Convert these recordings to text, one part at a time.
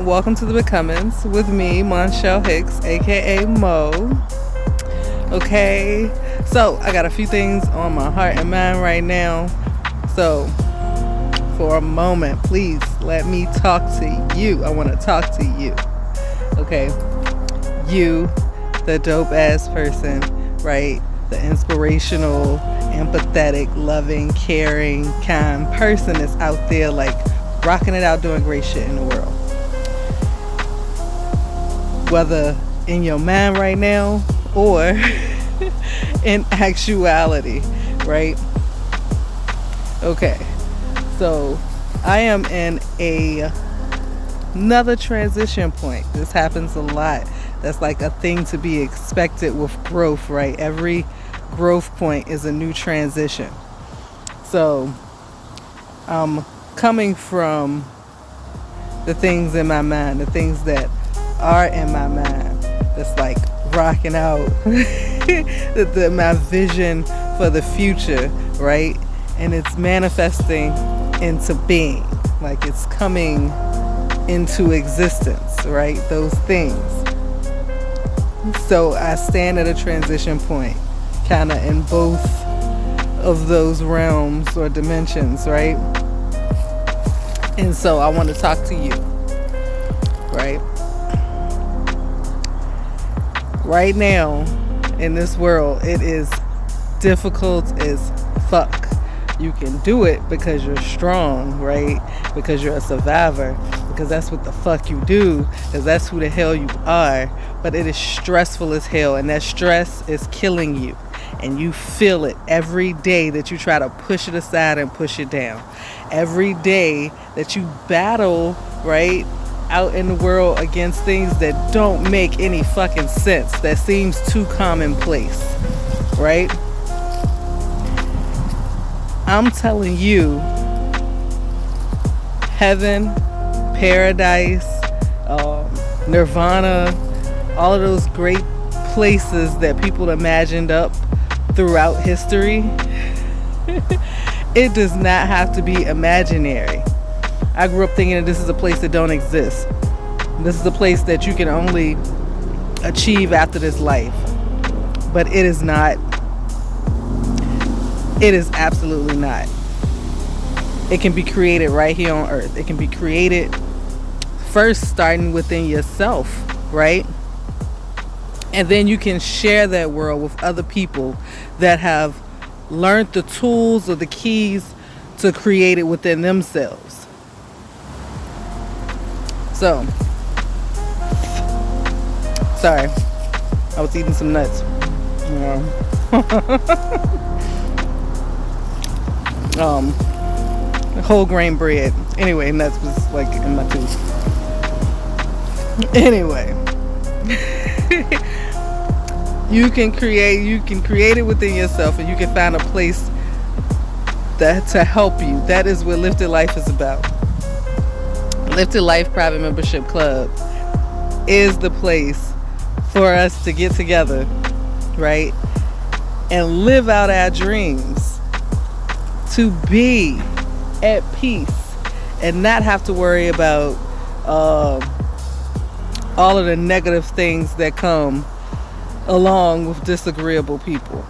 welcome to the Becomings with me, Monshell Hicks, aka Mo. Okay, so I got a few things on my heart and mind right now. So, for a moment, please let me talk to you. I want to talk to you. Okay, you, the dope ass person, right? The inspirational, empathetic, loving, caring, kind person that's out there like rocking it out, doing great shit in the world. Whether in your mind right now or in actuality, right? Okay, so I am in another transition point. This happens a lot. That's like a thing to be expected with growth, right? Every growth point is a new transition. So I'm coming from the things in my mind, the things that are in my mind, that's like rocking out my vision for the future, right? And it's manifesting into being, like it's coming into existence, right? Those things. So I stand at a transition point, kind of in both of those realms or dimensions, right? And so I want to talk to you, right? Right now in this world, it is difficult as fuck. You can do it because you're strong, right? Because you're a survivor, because that's what the fuck you do, because that's who the hell you are. But it is stressful as hell, and that stress is killing you. And you feel it every day that you try to push it aside and push it down. Every day that you battle, right, out in the world against things that don't make any fucking sense, that seems too commonplace, right? I'm telling you, heaven, paradise, nirvana, all of those great places that people imagined up throughout history, it does not have to be imaginary. I grew up thinking that this is a place that don't exist. This is a place that you can only achieve after this life. But it is not. It is absolutely not. It can be created right here on earth. It can be created first starting within yourself, right? And then you can share that world with other people that have learned the tools or the keys to create it within themselves. So, sorry, I was eating some nuts. Whole grain bread. Anyway, nuts was like in my tooth. Anyway, you can create it within yourself, and you can find a place that to help you. That is what Lyfted Life is about. Lyfted Life Private Membership Club is the place for us to get together, right, and live out our dreams, to be at peace and not have to worry about all of the negative things that come along with disagreeable people.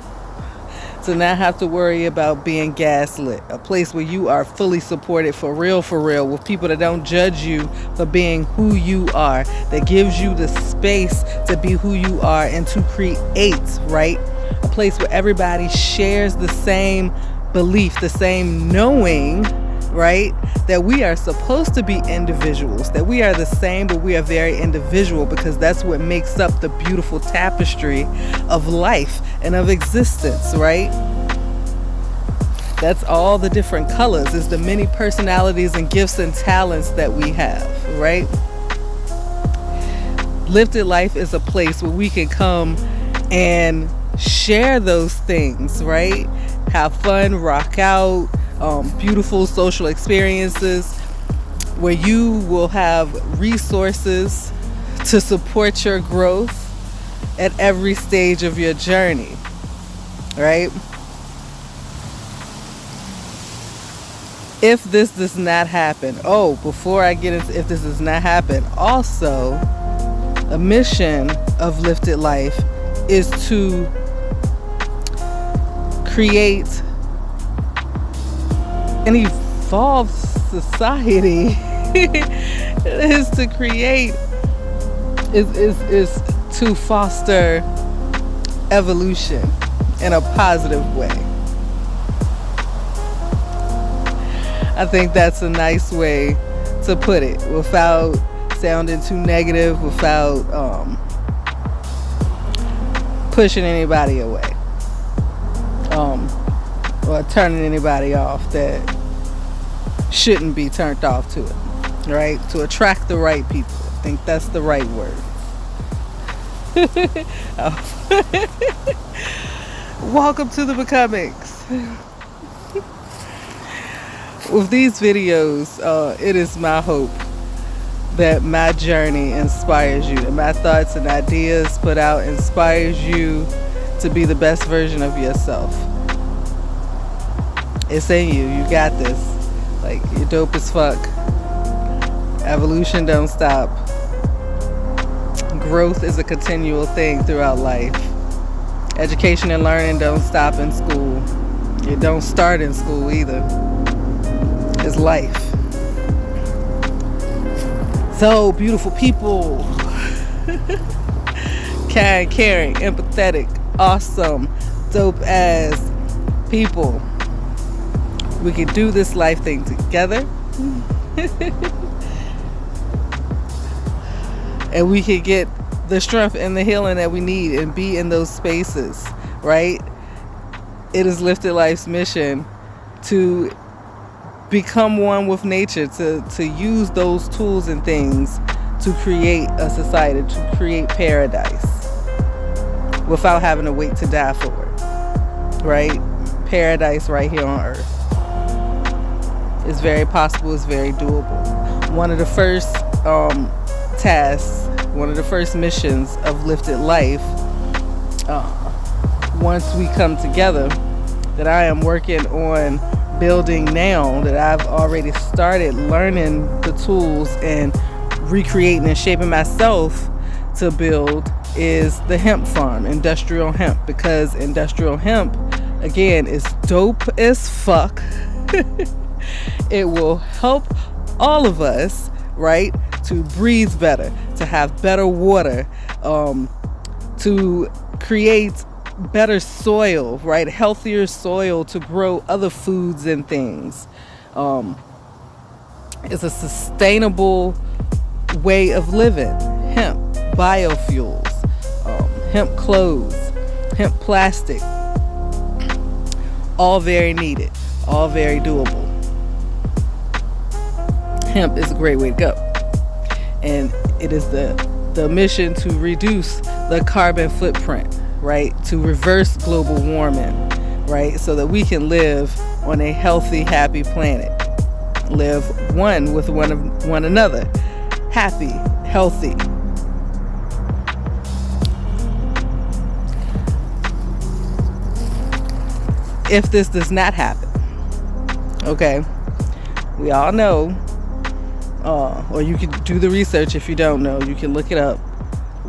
To not have to worry about being gaslit. A place where you are fully supported for real, with people that don't judge you for being who you are, that gives you the space to be who you are and to create, right? A place where everybody shares the same belief, the same knowing, right? That we are supposed to be individuals, that we are the same, but we are very individual, because that's what makes up the beautiful tapestry of life and of existence, right? That's all the different colors, is the many personalities and gifts and talents that we have, right? Lyfted Life is a place where we can come and share those things, right? Have fun, rock out, beautiful social experiences where you will have resources to support your growth at every stage of your journey, right? If this does not happen, before I get into if this does not happen, also a mission of Lyfted Life is to create an evolved society. Is to create is to foster evolution in a positive way. I think that's a nice way to put it without sounding too negative, without pushing anybody away, or turning anybody off that shouldn't be turned off to it, right? To attract the right people. I think that's the right word. Welcome to the Becomings. With these videos, it is my hope that my journey inspires you, that my thoughts and ideas put out inspires you to be the best version of yourself. It's in you. You got this. Like, you're dope as fuck. Evolution don't stop. Growth is a continual thing throughout life. Education and learning don't stop in school. It don't start in school either. It's life. So, beautiful people. Kind, caring, empathetic, awesome, dope ass people. We can do this life thing together. And we can get the strength and the healing that we need and be in those spaces, right? It is Lyfted Life's mission to become one with nature, to use those tools and things to create a society, to create paradise without having to wait to die for it, right? Paradise right here on earth. It's very possible, it's very doable. One of the first tasks, one of the first missions of Lyfted Life, once we come together, that I am working on building now, that I've already started learning the tools and recreating and shaping myself to build, is the hemp farm, industrial hemp, because industrial hemp, again, is dope as fuck. It will help all of us, right, to breathe better, to have better water, to create better soil, right, healthier soil to grow other foods and things. It's a sustainable way of living. Hemp, biofuels, hemp clothes, hemp plastic, all very needed, all very doable. Hemp is a great way to go. And it is the mission to reduce the carbon footprint, right? To reverse global warming, right? So that we can live on a healthy, happy planet. Live one with one another. Happy, healthy. If this does not happen, okay, we all know, or you can do the research if you don't know, you can look it up,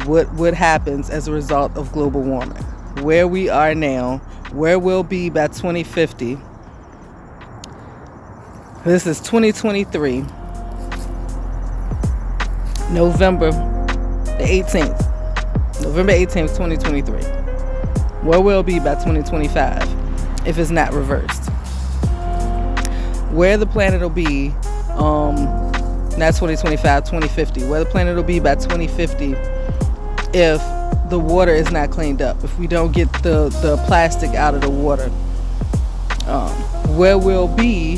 what happens as a result of global warming. Where we are now, where we'll be by 2050. This is 2023, November the 18th. November 18th, 2023. Where we'll be by 2025 if it's not reversed. Where the planet will be, not 2025, 2050. Where the planet will be by 2050 if the water is not cleaned up, if we don't get the plastic out of the water. Where we'll be,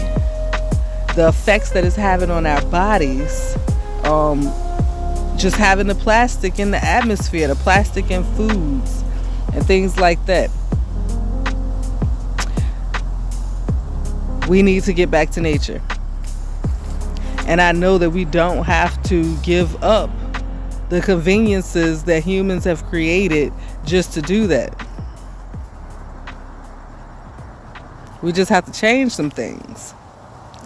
the effects that it's having on our bodies, just having the plastic in the atmosphere, the plastic in foods and things like that. We need to get back to nature. And I know that we don't have to give up the conveniences that humans have created just to do that. We just have to change some things.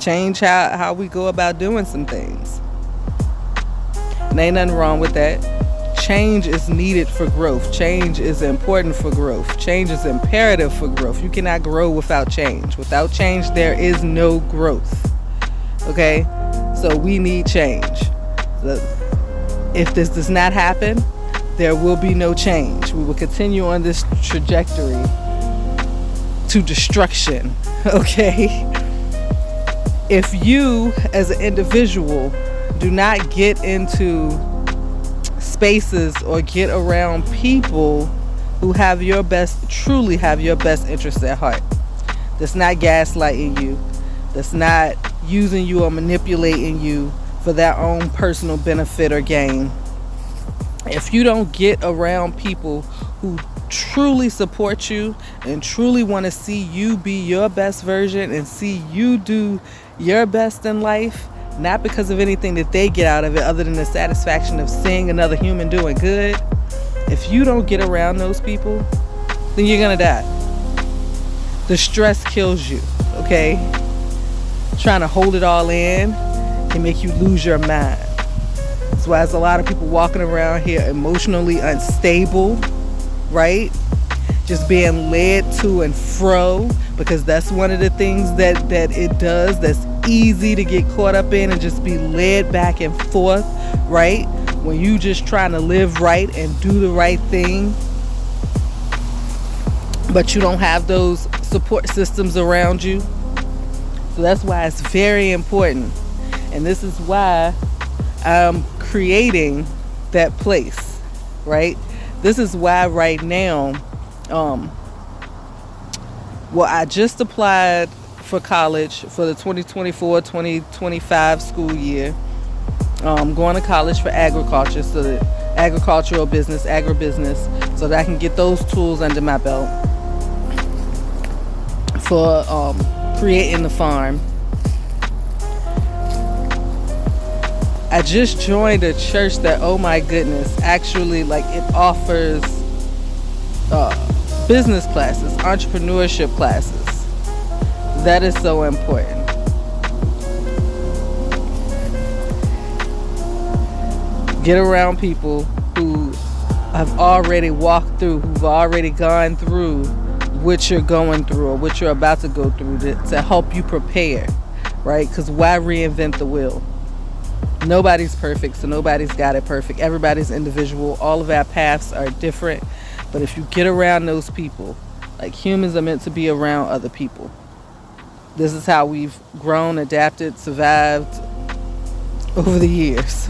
Change how we go about doing some things. And ain't nothing wrong with that. Change is needed for growth. Change is important for growth. Change is imperative for growth. You cannot grow without change. Without change, there is no growth. Okay? So we need change. If this does not happen, there will be no change. We will continue on this trajectory to destruction. Okay? If you, as an individual, do not get into spaces or get around people who have your best, truly have your best interests at heart, that's not gaslighting you, that's not using you or manipulating you for their own personal benefit or gain. If you don't get around people who truly support you and truly want to see you be your best version and see you do your best in life, not because of anything that they get out of it other than the satisfaction of seeing another human doing good, if you don't get around those people, then you're gonna die. The stress kills you, okay? Trying to hold it all in can make you lose your mind. That's why there's a lot of people walking around here emotionally unstable, right? Just being led to and fro, because that's one of the things that it does that's easy to get caught up in, and just be led back and forth, right? When you just trying to live right and do the right thing, but you don't have those support systems around you. So that's why it's very important, and this is why I'm creating that place, right? This is why right now, I just applied for college for the 2024-2025 school year. I'm going to college for agriculture, so that agricultural business, agribusiness, so that I can get those tools under my belt for creating the farm. I just joined a church that, oh my goodness, actually, like, it offers business classes, entrepreneurship classes. That is so important. Get around people who have already walked through, who've already gone through what you're going through or what you're about to go through to help you prepare, right? Because why reinvent the wheel? Nobody's perfect, so nobody's got it perfect. Everybody's individual. All of our paths are different. But if you get around those people, like, humans are meant to be around other people. This is how we've grown, adapted, survived over the years.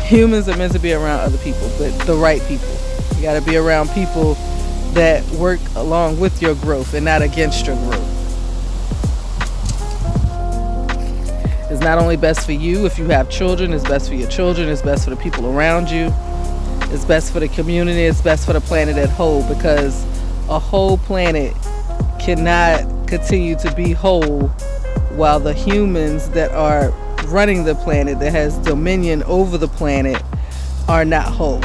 Humans are meant to be around other people, but the right people. You got to be around people that work along with your growth and not against your growth. It's not only best for you. If you have children, it's best for your children. It's best for the people around you. It's best for the community. It's best for the planet as whole, because a whole planet cannot continue to be whole while the humans that are running the planet, that has dominion over the planet, are not whole.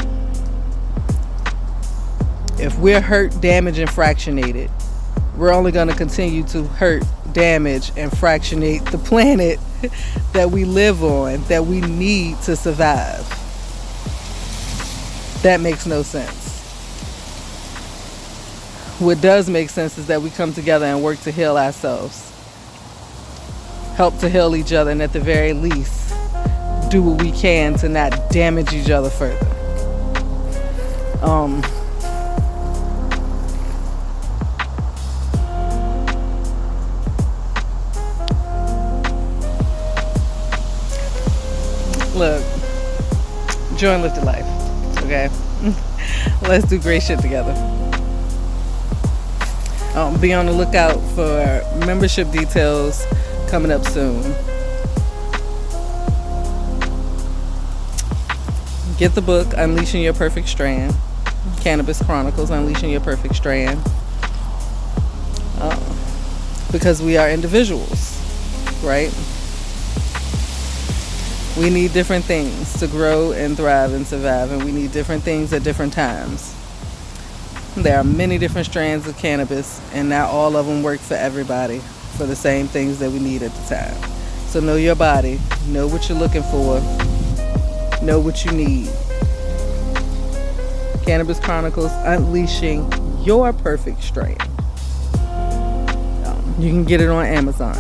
If we're hurt, damaged, and fractionated, we're only going to continue to hurt, damage, and fractionate the planet that we live on, that we need to survive. That makes no sense. What does make sense is that we come together and work to heal ourselves, help to heal each other, and at the very least, do what we can to not damage each other further. Look, join Lyfted Life, okay? Let's do great shit together. Be on the lookout for membership details coming up soon. Get the book, Unleashing Your Perfect Strand. Cannabis Chronicles, Unleashing Your Perfect Strand. Because we are individuals, right? We need different things to grow and thrive and survive, and we need different things at different times. There are many different strands of cannabis, and not all of them work for everybody. for the same things that we need at the time. So know your body, know what you're looking for, know what you need. Cannabis Chronicles, Unleashing Your Perfect Strain. You can get it on Amazon.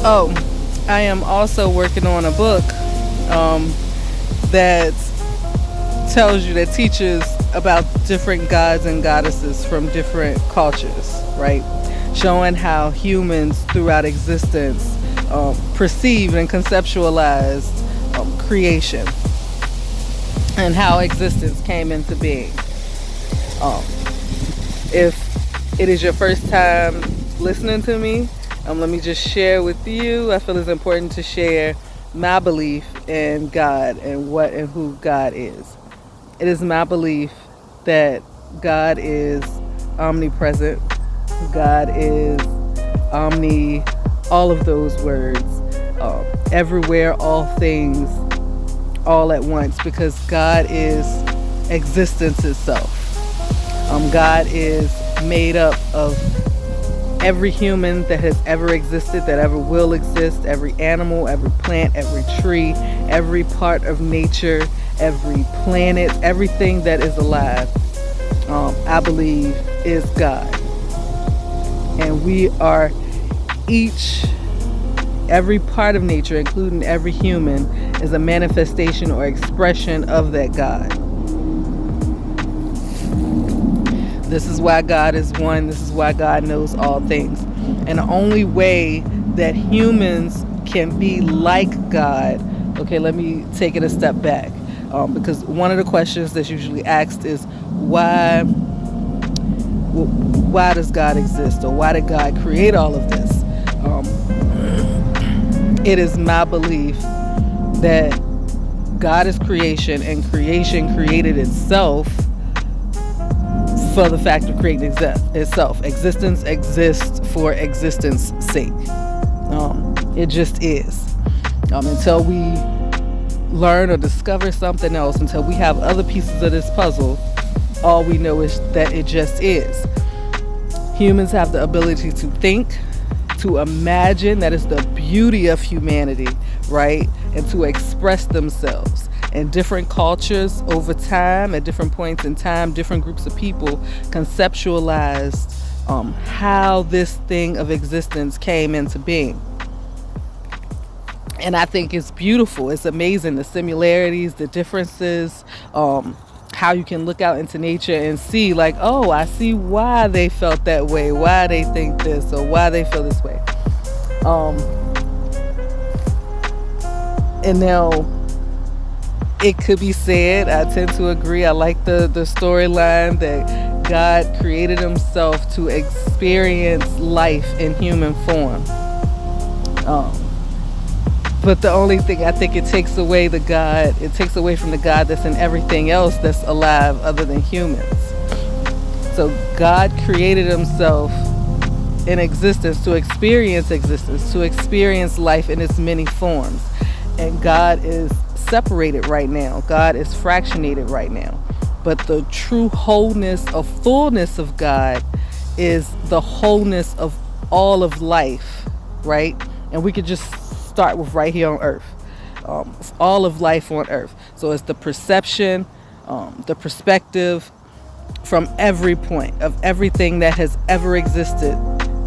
Oh, I am also working on a book that tells you, that teaches about different gods and goddesses from different cultures, right? Showing how humans throughout existence perceived and conceptualized creation and how existence came into being. If it is your first time listening to me, let me just share with you. I feel it's important to share my belief in God and what and who God is. It is my belief that God is omnipresent. God is omni, all of those words, everywhere, all things, all at once, because God is existence itself. God is made up of every human that has ever existed, that ever will exist, every animal, every plant, every tree, every part of nature, every planet, everything that is alive, I believe is God. And we are every part of nature, including every human, is a manifestation or expression of that God. This is why God is one. This is why God knows all things. And the only way that humans can be like God, okay, let me take it a step back. Because one of the questions that's usually asked is, why does God exist? Or why did God create all of this? It is my belief that God is creation, and creation created itself for the fact of creating itself. Existence exists for existence sake. It just is. Until we learn or discover something else, until we have other pieces of this puzzle, all we know is that it just is. Humans have the ability to think, to imagine. That is the beauty of humanity, right? And to express themselves. And different cultures over time, at different points in time, different groups of people conceptualized how this thing of existence came into being. And I think it's beautiful. It's amazing, the similarities, the differences, how you can look out into nature and see, like, oh, I see why they felt that way, why they think this, or why they feel this way. And now, it could be said, I tend to agree, I like the storyline that God created himself to experience life in human form. But the only thing, I think it takes away from the God that's in everything else that's alive other than humans. So God created himself in existence to experience life in its many forms. And God is separated right now. God is fractionated right now. But the true wholeness of fullness of God is the wholeness of all of life, right? And we could just start with right here on earth, all of life on earth. So it's the perception, the perspective from every point of everything that has ever existed,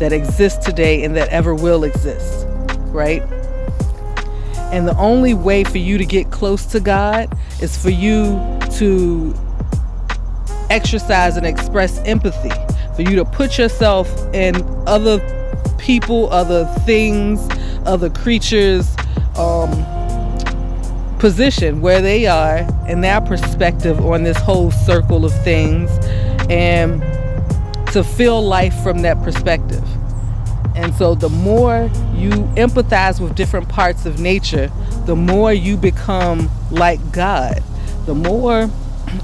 that exists today, and that ever will exist, right? And the only way for you to get close to God is for you to exercise and express empathy, for you to put yourself in other people, other things, other creatures' position, where they are in their perspective on this whole circle of things, and to feel life from that perspective. And so the more you empathize with different parts of nature, the more you become like God. The more,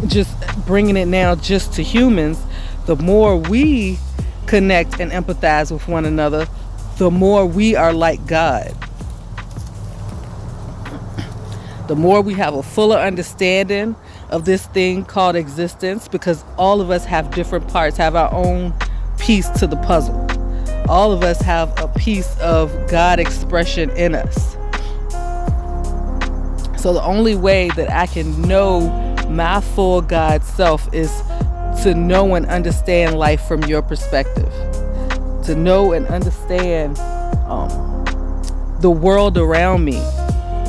just bringing it now just to humans, the more we connect and empathize with one another, the more we are like God. The more we have a fuller understanding of this thing called existence, because all of us have different parts, have our own piece to the puzzle. All of us have a piece of God expression in us. So the only way that I can know my full God self is to know and understand life from your perspective. To know and understand the world around me,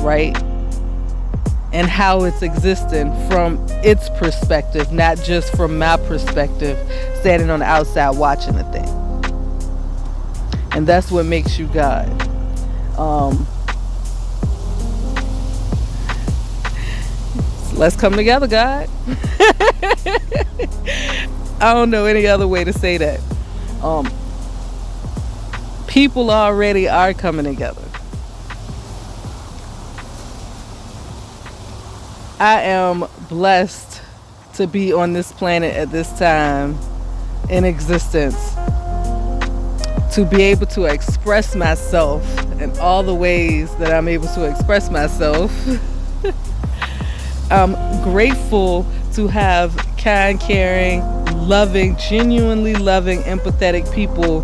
right? And how it's existing from its perspective, not just from my perspective, standing on the outside watching the thing. And that's what makes you God. Let's come together, God. I don't know any other way to say that. People already are coming together. I am blessed to be on this planet at this time in existence, to be able to express myself in all the ways that I'm able to express myself. I'm grateful to have kind, caring, loving, genuinely loving, empathetic people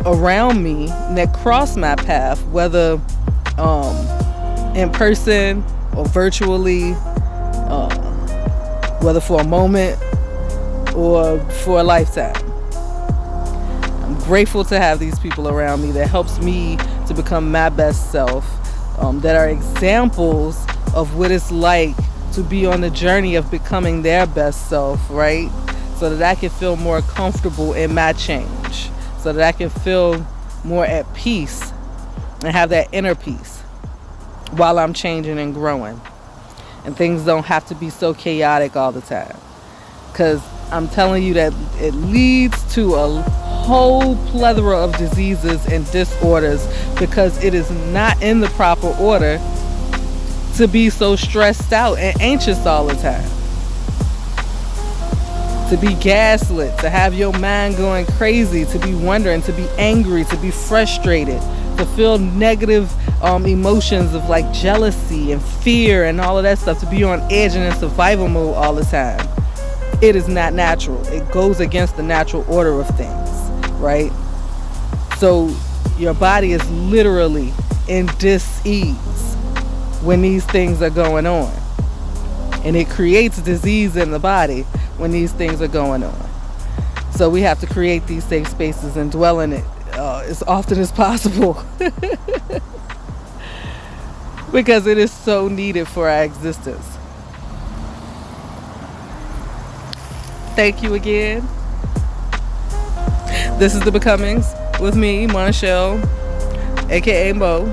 around me that cross my path, whether in person or virtually, whether for a moment or for a lifetime. I'm grateful to have these people around me that helps me to become my best self, that are examples of what it's like to be on the journey of becoming their best self, right? So that I can feel more comfortable in my change, so that I can feel more at peace and have that inner peace while I'm changing and growing. And things don't have to be so chaotic all the time. Because I'm telling you that it leads to a whole plethora of diseases and disorders, because it is not in the proper order to be so stressed out and anxious all the time. To be gaslit, to have your mind going crazy, to be wondering, to be angry, to be frustrated, to feel negative emotions of like jealousy and fear and all of that stuff, to be on edge and in survival mode all the time. It is not natural. It goes against the natural order of things, right? So your body is literally in dis-ease when these things are going on. And it creates disease in the body when these things are going on. So we have to create these safe spaces and dwell in it as often as possible. Because it is so needed for our existence. Thank you again. This is The Becomings with me, Monshelle, aka Mo.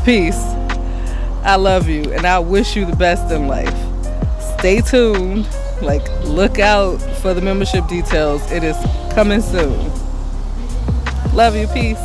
Peace. I love you and I wish you the best in life. Stay tuned. Look out for the membership details. It is coming soon. Love you. Peace.